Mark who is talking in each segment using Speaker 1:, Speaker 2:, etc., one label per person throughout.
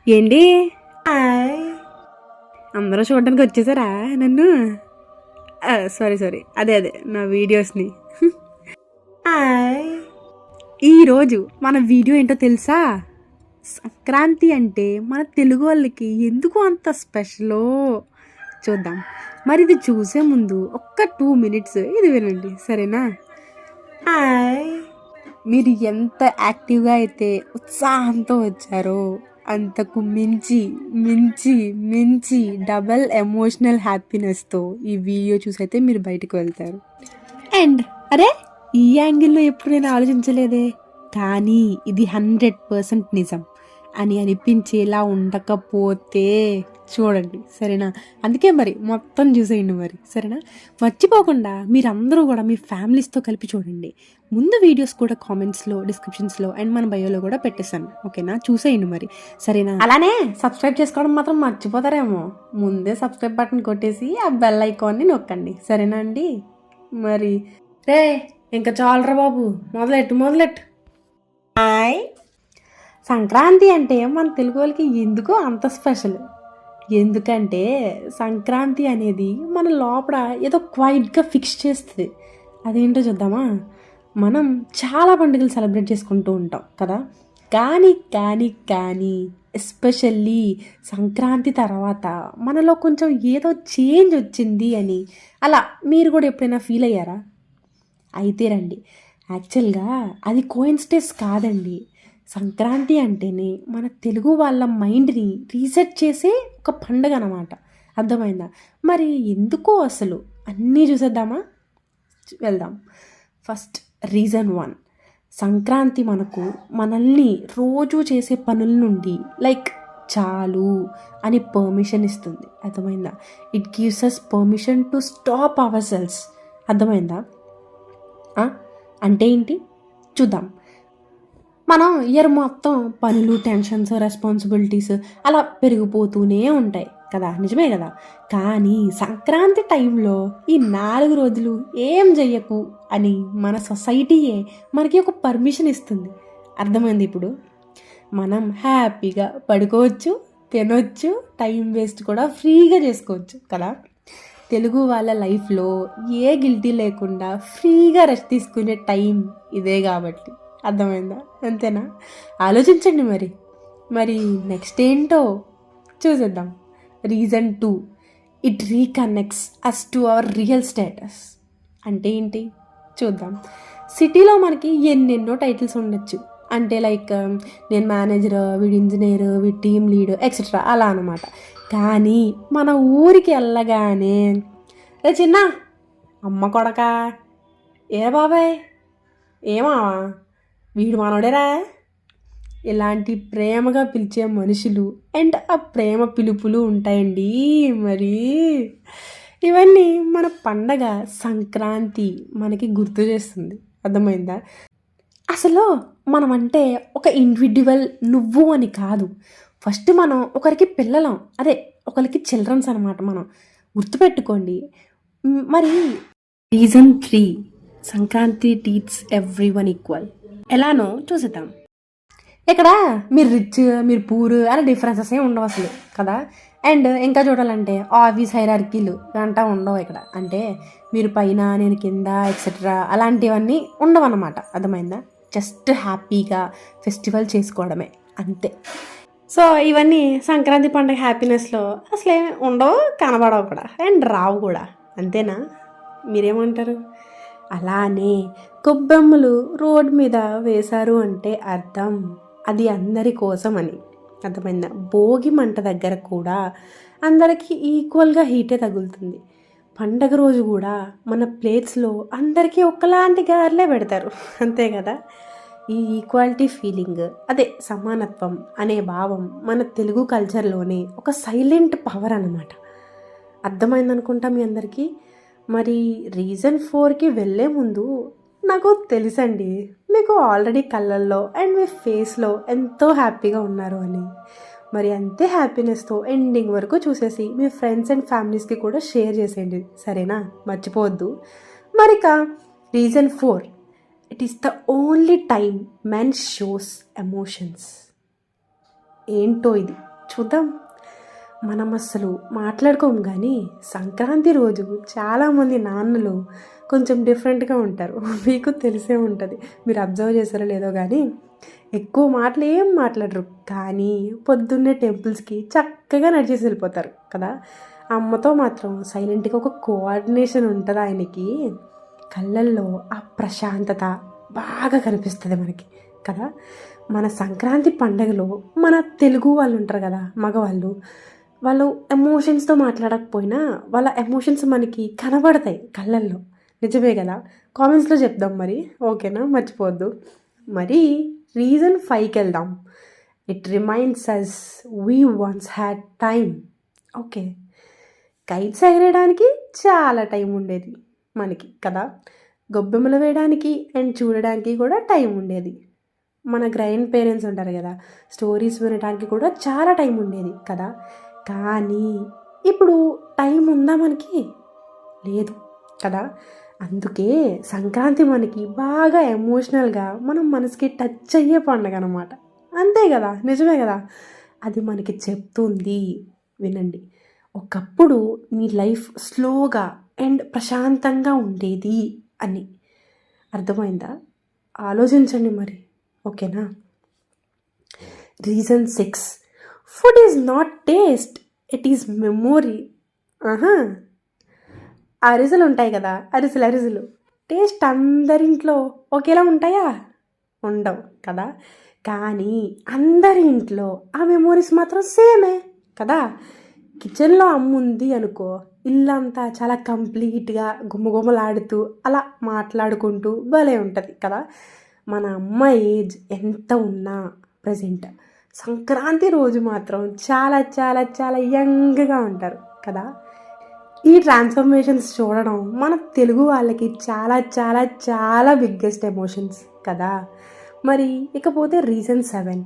Speaker 1: ఏంటి అందరూ చూడడానికి వచ్చేసారా నన్ను? సారీ అదే నా వీడియోస్ని. ఈరోజు మన వీడియో ఏంటో తెలుసా? సంక్రాంతి అంటే మన తెలుగు వాళ్ళకి ఎందుకు అంత స్పెషలో చూద్దాం. మరి ఇది చూసే ముందు ఒక్క 2 minutes ఇది వినండి, సరేనా? మీరు ఎంత యాక్టివ్గా అయితే ఉత్సాహంతో వచ్చారో అంతకు మించి మించి మించి డబల్ ఎమోషనల్ హ్యాపీనెస్తో ఈ వీడియో చూసైతే మీరు బయటకు వెళ్తారు. అండ్ అరే, ఈ యాంగిల్లో ఎప్పుడు నేను ఆలోచించలేదే, కానీ ఇది 100% నిజం అని అనిపించేలా ఉండకపోతే చూడండి, సరేనా? అందుకే మరి మొత్తం చూసేయండి మరి, సరేనా? మర్చిపోకుండా మీరందరూ కూడా మీ ఫ్యామిలీస్తో కలిపి చూడండి. ముందు వీడియోస్ కూడా కామెంట్స్లో, డిస్క్రిప్షన్స్లో అండ్ మన బయోలో కూడా పెట్టేస్తాను, ఓకేనా? చూసేయండి మరి, సరేనా? అలానే సబ్స్క్రైబ్ చేసుకోవడం మాత్రం మర్చిపోతారేమో, ముందే సబ్స్క్రైబ్ బటన్ కొట్టేసి ఆ బెల్ ఐకాన్ని నొక్కండి, సరేనా అండి? మరి రే, ఇంకా చాలరా బాబు, మొదలెట్టు. హాయ్. సంక్రాంతి అంటే మన తెలుగు వాళ్ళకి ఎందుకో అంత స్పెషల్. ఎందుకంటే సంక్రాంతి అనేది మన లోపల ఏదో క్వైట్గా ఫిక్స్ చేస్తుంది. అదేంటో చూద్దామా? మనం చాలా పండుగలు సెలబ్రేట్ చేసుకుంటూ ఉంటాం కదా, కానీ ఎస్పెషల్లీ సంక్రాంతి తర్వాత మనలో కొంచెం ఏదో చేంజ్ వచ్చింది అని అలా మీరు కూడా ఎప్పుడైనా ఫీల్ అయ్యారా? అయితే రండి, యాక్చువల్గా అది కోయిన్సిడెన్స్ కాదండి. సంక్రాంతి అంటేనే మన తెలుగు వాళ్ళ మైండ్ని రీసెట్ చేసే ఒక పండుగ అన్నమాట, అర్థమైందా? మరి ఎందుకో అసలు అన్నీ చూసేద్దామా? వెళ్దాం. ఫస్ట్ రీజన్ 1, సంక్రాంతి మనల్ని రోజు చేసే పనుల నుండి లైక్ చాలు అని పర్మిషన్ ఇస్తుంది, అర్థమైందా? It gives us permission to stop our cells, అర్థమైందా? అంటే ఏంటి చూద్దాం. మనం ఇయర్ మొత్తం పనులు, టెన్షన్స్, రెస్పాన్సిబిలిటీస్ అలా పెరిగిపోతూనే ఉంటాయి కదా, నిజమే కదా? కానీ సంక్రాంతి టైంలో ఈ 4 రోజులు ఏం చెయ్యకు అని మన సొసైటీయే మనకి ఒక పర్మిషన్ ఇస్తుంది, అర్థమైంది? ఇప్పుడు మనం హ్యాపీగా పడుకోవచ్చు, తినొచ్చు, టైం వేస్ట్ కూడా ఫ్రీగా చేసుకోవచ్చు కదా. తెలుగు వాళ్ళ లైఫ్లో ఏ గిల్టీ లేకుండా ఫ్రీగా రెస్ట్ తీసుకునే టైం ఇదే కాబట్టి, అర్థమైందా? అంతేనా? ఆలోచించండి మరి నెక్స్ట్ ఏంటో చూసేద్దాం. Reason 2, it reconnects us to our real status. అంటే ఏంటి చూద్దాం. సిటీలో మనకి ఎన్నెన్నో టైటిల్స్ ఉండొచ్చు, అంటే లైక్ నేను మేనేజర్, వీడు ఇంజనీర్, వీడు టీమ్ లీడ్ ఎక్సెట్రా అలా అనమాట. కానీ మన ఊరికి వెళ్ళగానే రే చిన్న, అమ్మ కొడక, ఏ బాబాయ్, ఏమావా, వీడు మనోడేరా, ఇలాంటి ప్రేమగా పిలిచే మనుషులు అండ్ ఆ ప్రేమ పిలుపులు ఉంటాయండి. మరి ఇవన్నీ మన పండగ సంక్రాంతి మనకి గుర్తు చేస్తుంది, అర్థమైందా? అసలు మనం అంటే ఒక ఇండివిడ్యువల్ నువ్వు అని కాదు, ఫస్ట్ మనం ఒకరికి పిల్లలం, అదే ఒకరికి చిల్డ్రన్స్ అనమాట, మనం గుర్తుపెట్టుకోండి. మరి reason 3, Sankranti teach every one equal. ఎలానో చూసేద్దాం. ఇక్కడ మీరు రిచ్, మీరు పూర్ అనే డిఫరెన్సెస్ ఏమి ఉండవు అసలు కదా. అండ్ ఇంకా చూడాలంటే ఆఫీస్ హైరార్కీలు అంటా ఉండవు ఇక్కడ, అంటే మీరు పైన నేను కింద ఎక్సెట్రా అలాంటివన్నీ ఉండవు అన్నమాట, అర్థమైందా? జస్ట్ హ్యాపీగా ఫెస్టివల్ చేసుకోవడమే అంతే. సో ఇవన్నీ సంక్రాంతి పండుగ హ్యాపీనెస్లో అసలు ఏమి ఉండవు, కనబడవు కూడా అండ్ రావు కూడా, అంతేనా? మీరేమంటారు? అలానే గొబ్బెమ్మలు రోడ్ మీద వేశారు అంటే అర్థం అది అందరి కోసం అని, అర్థమైందా? భోగి మంట దగ్గర కూడా అందరికీ ఈక్వల్గా హీటే తగులుతుంది. పండగ రోజు కూడా మన ప్లేట్స్లో అందరికీ ఒకలాంటి గారెలే పెడతారు, అంతే కదా. ఈ ఈక్వాలిటీ ఫీలింగ్, అదే సమానత్వం అనే భావం మన తెలుగు కల్చర్లోనే ఒక సైలెంట్ పవర్ అన్నమాట, అర్థమైందనుకుంటా మీ అందరికీ. మరి రీజన్ 4కి వెళ్ళే ముందు నాకు తెలుసండి మీకు ఆల్రెడీ కళ్ళల్లో అండ్ మీ ఫేస్లో ఎంతో హ్యాపీగా ఉన్నారు అని. మరి అంతే హ్యాపీనెస్తో ఎండింగ్ వరకు చూసేసి మీ ఫ్రెండ్స్ అండ్ ఫ్యామిలీస్కి కూడా షేర్ చేసేయండి, సరేనా? మర్చిపోవద్దు. మరిక reason 4, it is the only time men shows emotions. ఏంటో ఇది, చూద్దాం. మనం అస్సలు మాట్లాడుకోము కానీ సంక్రాంతి రోజు చాలామంది నాన్నలు కొంచెం డిఫరెంట్గా ఉంటారు. మీకు తెలిసే ఉంటుంది, మీరు అబ్జర్వ్ చేశారో లేదో కానీ ఎక్కువ మాటలు ఏం మాట్లాడరు, కానీ పొద్దున్నే టెంపుల్స్కి చక్కగా నడిచేసి వెళ్ళిపోతారు కదా. అమ్మతో మాత్రం సైలెంట్గా ఒక కోఆర్డినేషన్ ఉంటుంది ఆయనకి. కళ్ళల్లో ఆ ప్రశాంతత బాగా కనిపిస్తుంది మనకి కదా. మన సంక్రాంతి పండగలో మన తెలుగు వాళ్ళు ఉంటారు కదా, మగవాళ్ళు, వాళ్ళు ఎమోషన్స్తో మాట్లాడకపోయినా వాళ్ళ ఎమోషన్స్ మనకి కనబడతాయి కళ్ళల్లో. నిజమే కదా, కామెంట్స్లో చెప్దాం మరి, ఓకేనా, మర్చిపోవద్దు. మరి రీజన్ 5కి వెళ్దాం. It reminds us we once had time. Okay, kites ఎగరేయడానికి చాలా టైం ఉండేది మనకి కదా. గొబ్బెమ్మలు వేయడానికి అండ్ చూడడానికి కూడా టైం ఉండేది. మన గ్రాండ్ పేరెంట్స్ ఉంటారు కదా, స్టోరీస్ వినడానికి కూడా చాలా టైం ఉండేది కదా. కానీ ఇప్పుడు టైం ఉందా మనకి? లేదు కదా. అందుకే సంక్రాంతి మనకి బాగా ఎమోషనల్గా మనం మనసుకి టచ్ అయ్యే పండుగ అనమాట. అంతే కదా, నిజమే కదా. అది మనకి చెప్తుంది, వినండి, ఒకప్పుడు నీ లైఫ్ స్లోగా అండ్ ప్రశాంతంగా ఉండేది అని. అర్థమైందా? ఆలోచించండి మరి, ఓకేనా. Reason 6, food is not taste, it is memory. అరిసెలు ఉంటాయి కదా, అరిసెలు టేస్ట్ అందరింట్లో ఒకేలా ఉంటాయా? ఉండవు కదా. కానీ అందరి ఇంట్లో ఆ మెమోరీస్ మాత్రం సేమే కదా. కిచెన్లో అమ్ముంది అనుకో, ఇల్లంతా చాలా కంప్లీట్గా గుమ్మగుమ్మలాడుతూ అలా మాట్లాడుకుంటూ భలే ఉంటుంది కదా. మన అమ్మ ఏజ్ ఎంత ఉన్నా ప్రజెంట్ సంక్రాంతి రోజు మాత్రం చాలా చాలా చాలా యంగ్గా ఉంటారు కదా. ఈ ట్రాన్స్ఫర్మేషన్స్ చూడడం మన తెలుగు వాళ్ళకి చాలా చాలా చాలా బిగ్గెస్ట్ ఎమోషన్స్ కదా. మరి ఇకపోతే reason 7,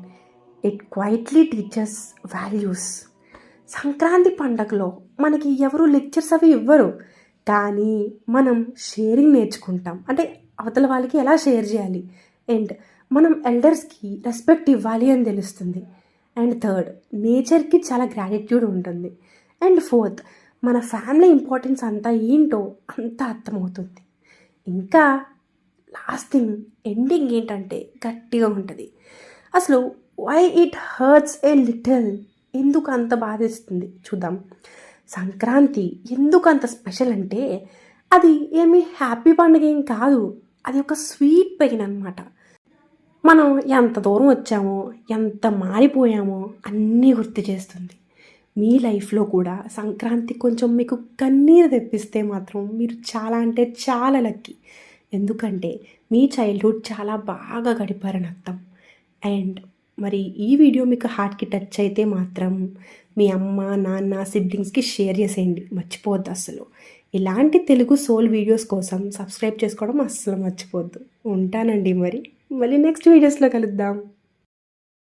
Speaker 1: it quietly teachers values. Sankranti పండగలో మనకి ఎవరు లెక్చర్స్ అవి ఇవ్వరు, కానీ మనం షేరింగ్ నేర్చుకుంటాం. అంటే అవతల వాళ్ళకి ఎలా షేర్ చేయాలి, అండ్ మనం ఎల్డర్స్కి రెస్పెక్ట్ ఇవ్వాలి అని తెలుస్తుంది. అండ్ థర్డ్, నేచర్కి చాలా గ్రాటిట్యూడ్ ఉంటుంది. అండ్ ఫోర్త్, మన ఫ్యామిలీ ఇంపార్టెన్స్ అంతా ఏంటో అంతా అర్థమవుతుంది. ఇంకా లాస్ట్ థింగ్, ఎండింగ్ ఏంటంటే గట్టిగా ఉంటుంది. అసలు why it hurts a little, ఎందుకు అంత బాధిస్తుంది చూద్దాం. సంక్రాంతి ఎందుకు అంత స్పెషల్ అంటే అది ఏమీ హ్యాపీ పండుగ ఏం కాదు, అది ఒక స్వీట్ పెయిన్ అనమాట. మనం ఎంత దూరం వచ్చామో, ఎంత మారిపోయామో అన్నీ గుర్తు చేస్తుంది. మీ లైఫ్లో కూడా సంక్రాంతి కొంచెం మీకు కన్నీరు తెప్పిస్తే మాత్రం మీరు చాలా అంటే చాలా లక్కీ. ఎందుకంటే మీ చైల్డ్హుడ్ చాలా బాగా గడిపారని అర్థం. అండ్ మరి ఈ వీడియో మీకు హార్ట్కి టచ్ అయితే మాత్రం మీ అమ్మ, నాన్న, సిబ్లింగ్స్కి షేర్ చేసేయండి, మర్చిపోవద్దు అస్సలు. ఇలాంటి తెలుగు సోల్ వీడియోస్ కోసం సబ్స్క్రైబ్ చేసుకోవడం అస్సలు మర్చిపోవద్దు. ఉంటానండి, మరి మళ్ళీ నెక్స్ట్ వీడియోస్లో కలుద్దాం.